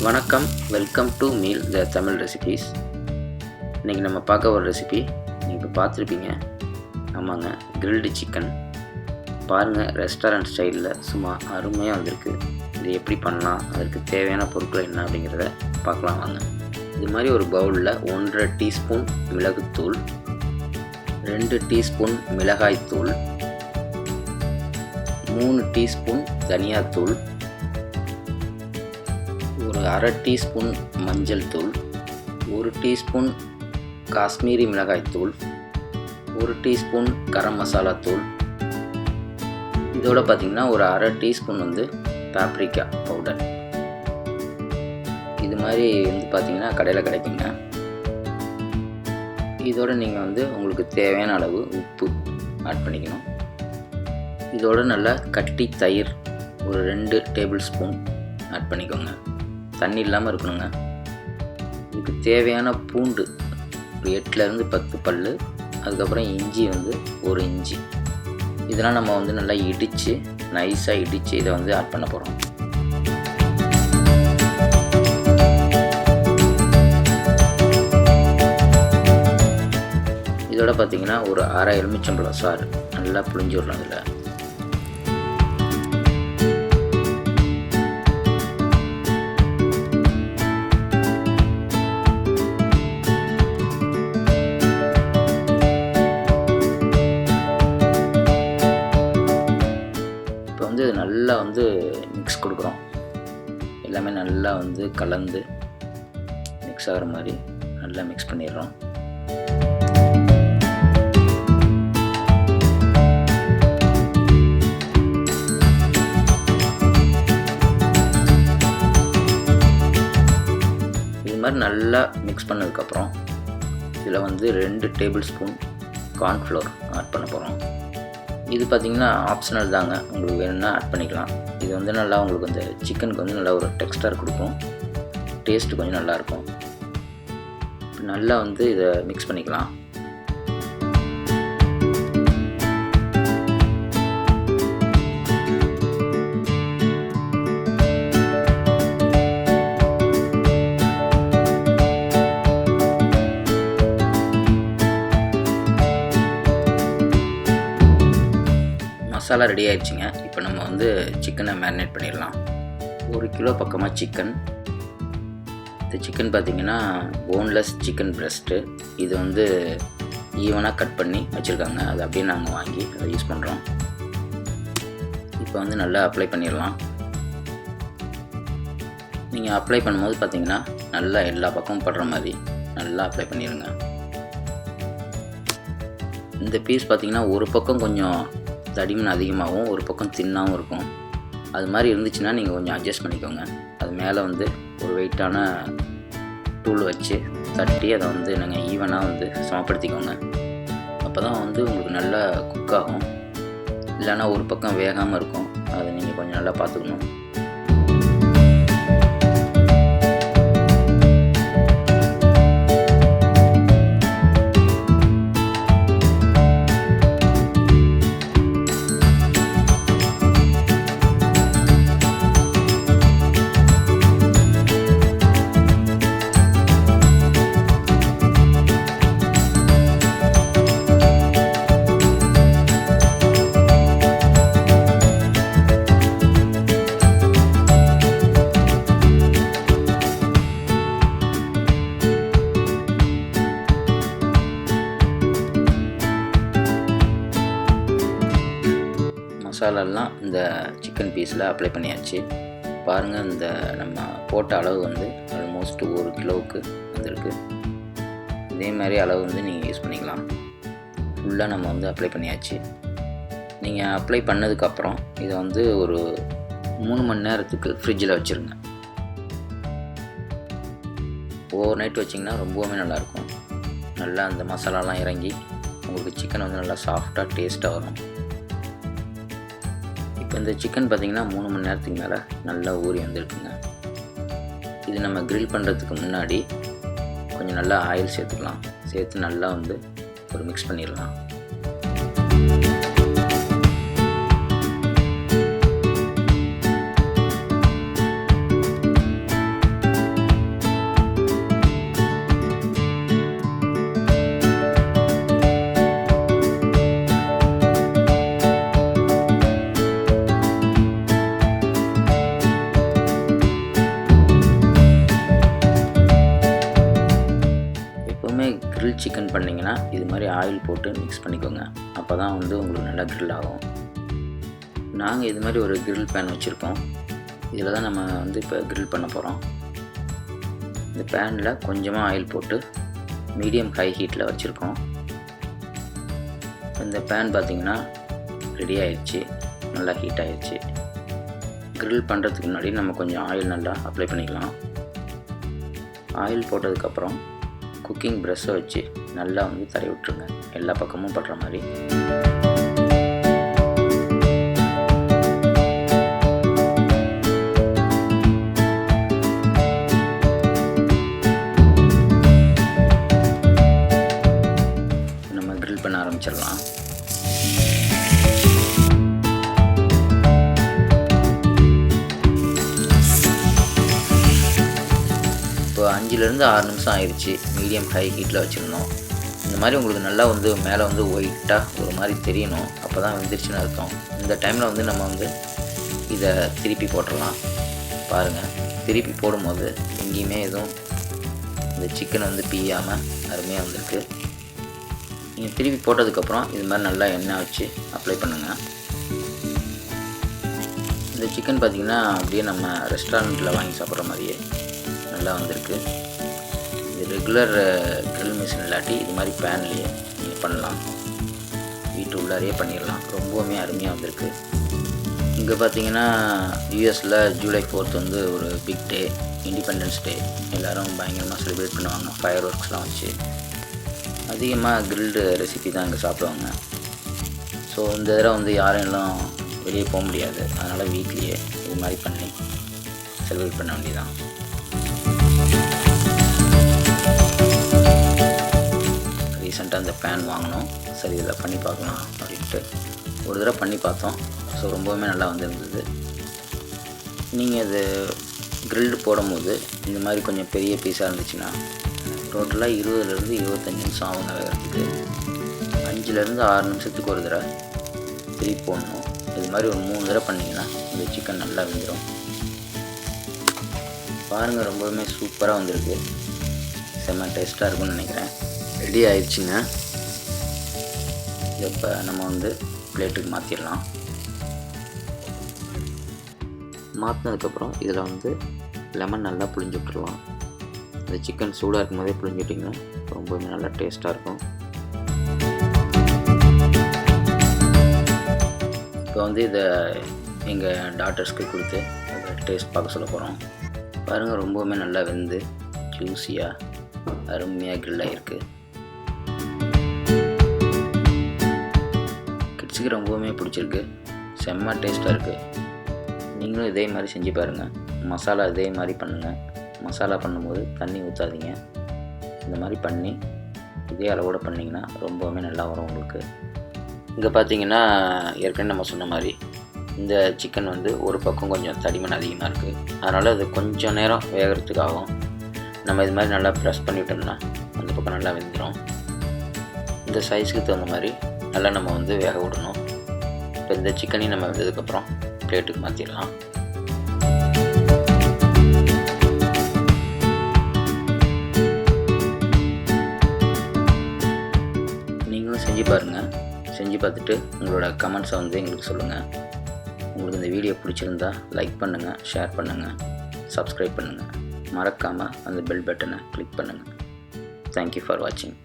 வணக்கம், welcome to meal the Tamil recipes. இன்றைக்கி நம்ம பார்க்க ஒரு ரெசிபி நீங்கள் இப்போ பார்த்துருப்பீங்க. ஆமாங்க, கிரில்டு சிக்கன். பாருங்கள், ரெஸ்டாரண்ட் ஸ்டைலில் சும்மா அருமையாக வந்திருக்கு. இது எப்படி பண்ணலாம், அதற்கு தேவையான பொருட்கள் என்ன அப்படிங்கிறத பார்க்கலாம் வாங்க. இது மாதிரி ஒரு பவுலில் 1.5 டீஸ்பூன் மிளகுத்தூள், 2 டீஸ்பூன் மிளகாய்த்தூள், 3 டீஸ்பூன் தனியாத்தூள், ஒரு 1/2 டீஸ்பூன் மஞ்சள் தூள், 1 டீஸ்பூன் காஷ்மீரி மிளகாய்த்தூள், 1 டீஸ்பூன் கரம் மசாலா தூள், இதோட பார்த்திங்கன்னா ஒரு 1/2 டீஸ்பூன் பாப்ரிக்கா பவுடர். இது மாதிரி பார்த்திங்கன்னா கடையில் கிடைக்குங்க. இதோட நீங்கள் உங்களுக்கு தேவையான அளவு உப்பு ஆட் பண்ணிக்கணும். இதோட நல்லா கட்டி தயிர் ஒரு 2 டேபிள் ஸ்பூன் ஆட் பண்ணிக்கோங்க. தண்ணி இல்லாமல் இருக்கணுங்க. இதுக்கு தேவையான பூண்டு ஒரு 8லேருந்து 10 பல், அதுக்கப்புறம் இஞ்சி 1 இஞ்சி. இதெல்லாம் நம்ம நல்லா இடித்து நைஸாக இடித்து இதை ஆட் பண்ண போகிறோம். இதோட பார்த்திங்கன்னா ஒரு 1/2 எலுமிச்சம்பழம் சாறு நல்லா புழிஞ்சு விடணும். அதில் இது நல்லா மிக்ஸ் கொடுக்குறோம். எல்லாமே நல்லா கலந்து மிக்ஸ் ஆகிற மாதிரி நல்லா மிக்ஸ் பண்ணிடுறோம். இது மாதிரி நல்லா மிக்ஸ் பண்ணதுக்கப்புறம் இதில் 2 டேபிள் ஸ்பூன் கார்ன்ஃப்ளவர் ஆட் பண்ண போகிறோம். இது பார்த்திங்கன்னா ஆப்ஷனல் தாங்க, உங்களுக்கு வேணும்னா ஆட் பண்ணிக்கலாம். இது நல்லா உங்களுக்கு சிக்கனுக்கு நல்லா ஒரு டெக்ஸ்டர் கொடுக்கும், டேஸ்ட்டு கொஞ்சம் நல்லாயிருக்கும். நல்லா இதை மிக்ஸ் பண்ணிக்கலாம். மசாலா ரெடி ஆயிடுச்சுங்க. இப்போ நம்ம சிக்கனை மேரினேட் பண்ணிடலாம். 1 கிலோ பக்கமாக சிக்கன். இந்த சிக்கன் பார்த்திங்கன்னா போன்லெஸ் சிக்கன் ப்ரெஸ்ட்டு. இது ஈவனாக கட் பண்ணி வச்சுருக்காங்க. அது அப்படியே நாங்கள் வாங்கி அதை யூஸ் பண்ணுறோம். இப்போ நல்லா அப்ளை பண்ணிடலாம். நீங்கள் அப்ளை பண்ணும்போது பார்த்திங்கன்னா நல்லா எல்லா பக்கமும் படுற மாதிரி நல்லா அப்ளை பண்ணிடுங்க. இந்த பீஸ் பார்த்திங்கன்னா ஒரு பக்கம் கொஞ்சம் தடிமன் அதிகமாகவும் ஒரு பக்கம் தின்னாகவும் இருக்கும். அது மாதிரி இருந்துச்சுன்னா நீங்கள் கொஞ்சம் அட்ஜஸ்ட் பண்ணிக்கோங்க. அது மேலே ஒரு வெயிட்டான டூல் வச்சு தட்டி அதை நாங்கள் ஈவனாக சமப்படுத்திக்கோங்க. அப்போ தான் உங்களுக்கு நல்லா குக் ஆகும். இல்லைன்னா ஒரு பக்கம் வேகாமல் இருக்கும். அதை நீங்கள் கொஞ்சம் நல்லா பார்த்துக்கணும். மசாலாலாம் இந்த சிக்கன் பீஸில் அப்ளை பண்ணியாச்சு. பாருங்கள், இந்த நம்ம போட்ட அளவு ஆல்மோஸ்ட் 1 கிலோவுக்கு வந்திருக்கு. இதே மாதிரி அளவு நீங்கள் யூஸ் பண்ணிக்கலாம். ஃபுல்லாக நம்ம அப்ளை பண்ணியாச்சு. நீங்கள் அப்ளை பண்ணதுக்கப்புறம் இதை ஒரு 3 மணி நேரத்துக்கு ஃப்ரிட்ஜில் வச்சுருங்க. ஓவர் நைட் வச்சிங்கன்னா ரொம்பவுமே நல்லாயிருக்கும். நல்லா அந்த மசாலாலாம் இறங்கி உங்களுக்கு சிக்கன் நல்லா சாஃப்டாக டேஸ்ட்டாக வரும். இப்போ இந்த சிக்கன் பார்த்திங்கன்னா 3 மணி நேரத்துக்கு மேலே நல்லா ஊறி வந்துருக்குங்க. இது நம்ம கிரில் பண்ணுறதுக்கு முன்னாடி கொஞ்சம் நல்லா ஆயில் சேர்த்துக்கலாம். சேர்த்து நல்லா ஒரு மிக்ஸ் பண்ணிடலாம். கிரில் சிக்கன் பண்ணிங்கன்னா இது மாதிரி ஆயில் போட்டு மிக்ஸ் பண்ணிக்கோங்க. அப்போ தான் வந்து உங்களுக்கு நல்லா கிரில் ஆகும். நாங்கள் இது மாதிரி ஒரு கிரில் பேன் வச்சுருக்கோம். இதில் தான் நம்ம வந்து இப்போ கிரில் பண்ண போகிறோம். இந்த பேனில் கொஞ்சமாக ஆயில் போட்டு மீடியம் ஹை ஹீட்டில் வச்சுருக்கோம். இந்த பேன் பார்த்திங்கன்னா ரெடி ஆயிடுச்சு, நல்லா ஹீட் ஆயிடுச்சு. கிரில் பண்ணுறதுக்கு முன்னாடி நம்ம கொஞ்சம் ஆயில் நல்லா அப்ளை பண்ணிக்கலாம். ஆயில் போட்டதுக்கப்புறம் குக்கிங் ப்ரெஷ்ஷை வச்சு நல்லா வந்து தடவி விட்டுருங்க, எல்லா பக்கமும் படுற மாதிரி. நம்ம கிரில் பண்ண ஆரம்பிச்சிடலாம். இப்போ 5லேருந்து 6 நிமிஷம் ஆயிடுச்சு. மீடியம் ஹை ஹீட்டில் வச்சுருந்தோம். இந்த மாதிரி உங்களுக்கு நல்லா வந்து மேலே வந்து ஒயிட்டாக ஒரு மாதிரி தெரியணும், அப்போ தான் வெந்துருச்சுன்னு அர்த்தம். இந்த டைமில் வந்து நம்ம வந்து இதை திருப்பி போட்டுடலாம். பாருங்கள், திருப்பி போடும்போது எங்கேயுமே எதுவும் இந்த சிக்கன் வந்து பிய்யாமல் அருமையாக வந்திருக்கு. நீங்கள் திருப்பி போட்டதுக்கப்புறம் இது மாதிரி நல்லா எண்ணெய் வச்சு அப்ளை பண்ணுங்கள். இந்த சிக்கன் பார்த்திங்கன்னா அப்படியே நம்ம ரெஸ்டாரண்ட்டில் வாங்கி சாப்பிட்ற மாதிரியே நல்லா வந்திருக்கு. இது ரெகுலர் கிரில் மிஷின் இல்லாட்டி இது மாதிரி பேன்லேயே நீங்கள் பண்ணலாம், வீட்டு உள்ளாரையே பண்ணிடலாம். ரொம்பவுமே அருமையாக வந்திருக்கு. இங்கே பார்த்தீங்கன்னா யூஎஸில் ஜூலை 4th வந்து ஒரு பிக் டே, இண்டிபெண்டன்ஸ் டே. எல்லோரும் பயங்கரமாக செலிப்ரேட் பண்ணுவாங்க, ஃபயர் ஒர்க்ஸ்லாம் வச்சு. அதிகமாக கிரில்டு ரெசிபி தான் இங்கே சாப்பிடுவாங்க. ஸோ இந்த தடவை வந்து யாரும் எல்லாம் வெளியே போக முடியாது, அதனால் வீட்லேயே இது மாதிரி பண்ணி செலிப்ரேட் பண்ண வேண்டியதான். ரீசெண்டாக அந்த பேன் வாங்கினோம், சரி இதில் பண்ணி பார்க்கலாம் அப்படின்ட்டு ஒரு தடவை பண்ணி பார்த்தோம். ஸோ ரொம்பவுமே நல்லா வந்துருந்தது. நீங்கள் இது கிரில்டு போடும்போது இந்த மாதிரி கொஞ்சம் பெரிய பீஸாக இருந்துச்சுன்னா டோட்டலாக 20லேருந்து 25 நிமிஷம் ஆகுங்க வேகிறதுக்கு. 5லேருந்து 6 நிமிஷத்துக்கு ஒரு தடவை திருப்பி போடணும். இது மாதிரி ஒரு 3 தடவை பண்ணிங்கன்னா இந்த சிக்கன் நல்லா வெந்துடும். பாருங்கள், ரொம்பவுமே சூப்பராக வந்திருக்கு. செம்ம டேஸ்ட்டாக இருக்கும்னு நினைக்கிறேன். ரெடி ஆயிடுச்சுங்க. இப்போ நம்ம வந்து பிளேட்டுக்கு மாற்றிடலாம். மாற்றினதுக்கப்புறம் இதில் வந்து லெமன் நல்லா புழிஞ்சு விட்டுருலாம். இந்த சிக்கன் சூடாக இருக்கும் போதே புழிஞ்சு விட்டிங்கன்னா ரொம்பவுமே நல்லா டேஸ்ட்டாக இருக்கும். இப்போ வந்து இதை எங்கள் டாட்டர்ஸ்க்கு கொடுத்து அதை டேஸ்ட் பார்க்க சொல்ல போகிறோம். பாருங்கள், ரொம்பவுமே நல்லா வெந்து ஜூஸியாக அருமையாக கிரில் ஆகிருக்கு. கிட்ஸுக்கு ரொம்பவுமே பிடிச்சிருக்கு, செம்ம டேஸ்ட்டாக இருக்குது. நீங்களும் இதே மாதிரி செஞ்சு பாருங்கள். மசாலா இதே மாதிரி பண்ணுங்கள். மசாலா பண்ணும்போது தண்ணி ஊற்றாதீங்க. இந்த மாதிரி பண்ணி இதே அளவோடு பண்ணிங்கன்னா ரொம்பவுமே நல்லா வரும் உங்களுக்கு. இங்கே பார்த்தீங்கன்னா ஏற்கனவே நம்ம சொன்ன மாதிரி இந்த சிக்கன் வந்து ஒரு பக்கம் கொஞ்சம் தடிமன் அதிகமாக இருக்குது, அதனால் அது கொஞ்சம் நேரம் வேகிறதுக்கு ஆகும். நம்ம இது மாதிரி நல்லா ப்ரெஸ் பண்ணிவிட்டோம்னா அந்த பக்கம் நல்லா வெந்துடும். இந்த சைஸுக்கு தகுந்த மாதிரி நல்லா நம்ம வந்து வேக விடணும். இப்போ இந்த சிக்கனையும் நம்ம வெந்ததுக்கப்புறம் பிளேட்டுக்கு மாற்றிடலாம். நீங்களும் செஞ்சு பாருங்கள். செஞ்சு பார்த்துட்டு உங்களோட கமெண்ட்ஸை வந்து எங்களுக்கு சொல்லுங்கள். உங்களுக்கு இந்த வீடியோ பிடிச்சிருந்தா லைக் பண்ணுங்கள், ஷேர் பண்ணுங்கள், சப்ஸ்கிரைப் பண்ணுங்கள். மறக்காமல் அந்த பெல் பட்டனை கிளிக் பண்ணுங்கள். தேங்க்யூ ஃபார் வாட்சிங்.